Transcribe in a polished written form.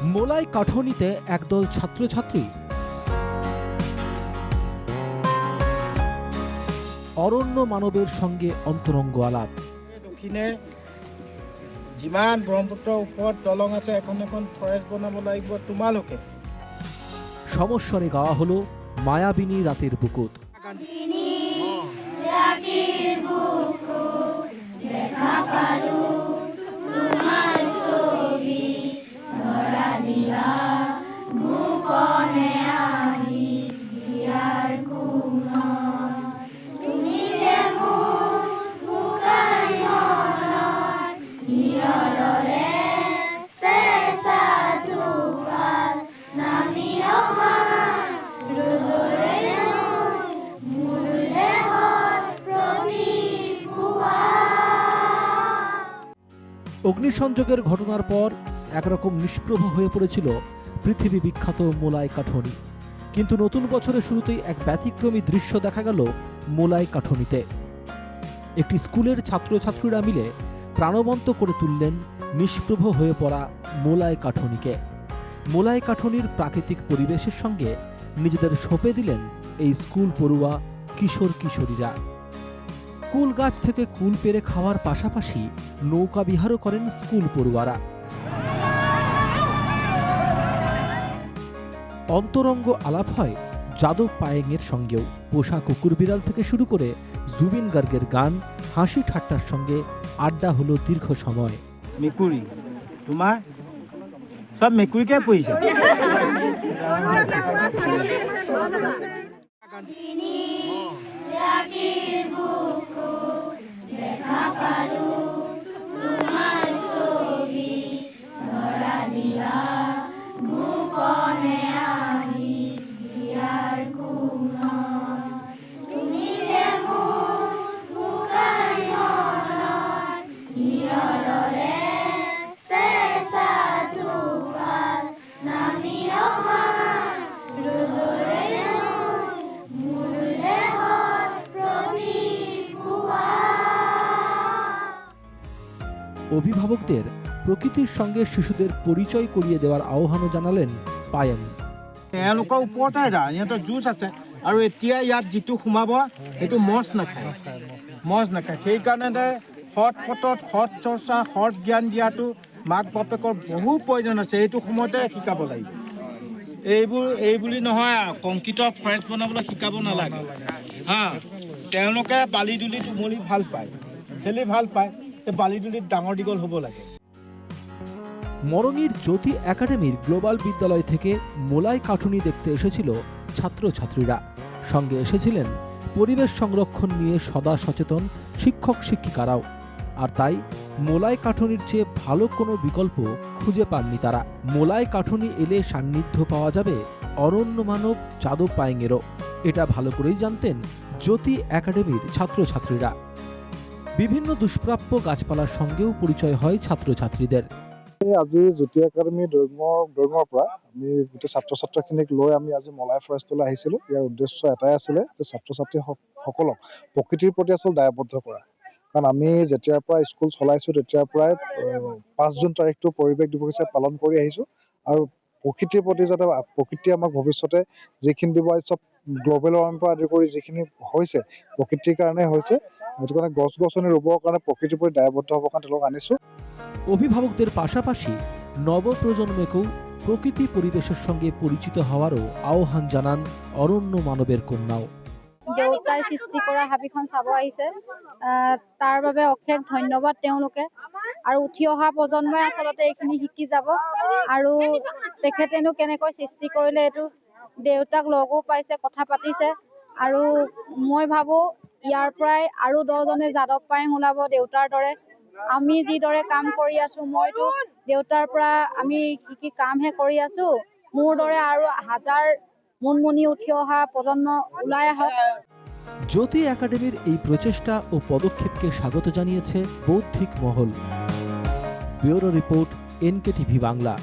মোলাই কাঠনিতে একদল ছাত্রছাত্রী অরণ্য মানবের সঙ্গে অন্তরঙ্গ আলাপ। দক্ষিণে যিমান ব্ৰহ্মপুত্ৰৰ ওপৰত দলং আছে এখন এখন ফৰেষ্ট বনাব লাগিব তোমালোকে। সমস্বরে গাওয়া হলো মায়াবিনী রাতের বুকুত। অগ্নিসংযোগের ঘটনার পর একরকম নিষ্প্রভ হয়ে পড়েছিল পৃথিবী বিখ্যাত মোলাই কাঠনি। কিন্তু নতুন বছরের শুরুতেই এক ব্যতিক্রমী দৃশ্য দেখা গেল মোলাই কাঠনিতে। একটি স্কুলের ছাত্রছাত্রীরা মিলে প্রাণবন্ত করে তুললেন নিষ্প্রভ হয়ে পড়া মোলাই কাঠনিকে। মোলাই কাঠনির প্রাকৃতিক পরিবেশের সঙ্গে নিজেদের সঁপে দিলেন এই স্কুল পড়ুয়া কিশোর কিশোরীরা। কুল গাছ থেকে কুল পেরে খাওয়ার পাশাপাশি নৌকা বিহারও করেন স্কুল পড়ুয়ারা। অন্তরঙ্গ আলাপ হয় যাদব পায়েংয়ের সঙ্গেও। পোষা কুকুর বিড়াল থেকে শুরু করে জুবিন গার্গের গান, হাসি ঠাট্টার সঙ্গে আড্ডা হলো দীর্ঘ সময়। মেকুৰী তোমাৰ সব মেকুৰীকে পুহিছে। অভিভাবকদের প্রকৃতির সঙ্গে শিশুদের পরিচয় করিয়ে দেওয়ার আহ্বানও জানালেন পায়েং। তেওঁলোকৰ ওপৰতে সিহঁতৰ জুচ আছে আৰু এতিয়া ইয়াত যিটো সোমাব সেইটো মজ নাখায়। সেইকাৰণে সৎ পথত সৎ চৰ্চা সৎ জ্ঞান দিয়াটো মাক বাপেকৰ বহু প্ৰয়োজন আছে। এইটো সময়তে শিকাব লাগিব। এই বুলি নহয় আৰু কংক্ৰিটৰ ফৰেষ্ট বনাবলৈ শিকাব নালাগে। তেওঁলোকে বালি দুলিত উমলি ভাল পায়, খেলি ভাল পায়, বালি দুলিত ডাঙৰ দীঘল হ'ব লাগে। মরণীর জ্যোতি একাডেমির গ্লোবাল বিদ্যালয় থেকে মোলাই কাঠনি দেখতে এসেছিল ছাত্রছাত্রীরা। সঙ্গে এসেছিলেন পরিবেশ সংরক্ষণ নিয়ে সদা সচেতন শিক্ষক শিক্ষিকারাও। আর তাই মোলাই কাঠনির চেয়ে ভালো কোনো বিকল্প খুঁজে পাননি তারা। মোলাই কাঠনি এলে সান্নিধ্য পাওয়া যাবে অরণ্য মানব যাদব পায়েংয়েরও। এটা ভালো করেই জানতেন জ্যোতি একাডেমির ছাত্রছাত্রীরা। বিভিন্ন দুষ্প্রাপ্য গাছপালার সঙ্গেও পরিচয় হয় ছাত্রছাত্রীদের। আজি জ্যোতি একাডেমি দৈঙৰ পৰা আমি গোটেই ছাত্ৰ ছাত্ৰীখিনিক লৈ আমি আজি মলাই ফৰেষ্টলৈ আহিছিলোঁ। ইয়াৰ উদ্দেশ্য এটাই আছিলে যে ছাত্ৰ ছাত্ৰীসকলক প্ৰকৃতিৰ প্ৰতি আচলতে দায়বদ্ধ কৰা। কাৰণ আমি যেতিয়াৰ পৰা স্কুল চলাইছোঁ তেতিয়াৰ পৰাই 5 জুন তাৰিখটো পৰিৱেশ দিৱস হিচাপে পালন কৰি আহিছোঁ। আৰু প্ৰকৃতিৰ প্ৰতি যাতে প্ৰকৃতিয়ে আমাক ভৱিষ্যতে যিখিনি দিব, চব গ্ল'বেল ৱাৰ্মিঙৰ পৰা আদি কৰি যিখিনি হৈছে প্ৰকৃতিৰ কাৰণে হৈছে। সেইটো কাৰণে গছ গছনি ৰুবৰ কাৰণে প্ৰকৃতিৰ প্ৰতি দায়বদ্ধ হ'বৰ কাৰণে তেওঁলোকক আনিছোঁ। অভিভাবকদের পাশাপাশি নবপ্রজন্মকেও প্রকৃতি পরিবেশের সঙ্গে পরিচিত হওয়ারও আহ্বান জানান অরণ্য মানবের কন্যাও। দেউতাই সৃষ্টি কৰা হাবিখন চাব আহিছে, তাৰ বাবে অশেষ ধন্যবাদ তেওঁলোকে। আৰু উঠি অহা প্ৰজন্মই আচলতে এইখিনি শিকি যাব। আৰু তেখেতেনো কেনেকৈ সৃষ্টি কৰিলে এইটো দেউতাক লগো পাইছে, কথা পাতিছে। আৰু মই ভাবোঁ ইয়াৰ পৰাই আৰু 10জনে যাদৱ পায়েং ওলাব দেউতাৰ দৰে। আমি যিদৰে কাম কৰি আছো, মইতো দেউতাৰ পৰা আমি শিকি কামহে কৰি আছো। মোৰ দৰে আৰু হাজাৰ মুনমুনি উঠি অহা প্রজন্ম ওলাই আহক। জ্যোতি একাডেমির এই প্রচেষ্টা ও পদক্ষেপকে স্বাগত জানিয়েছে বৌদ্ধিক মহল। Bureau report, NKTV Bangla.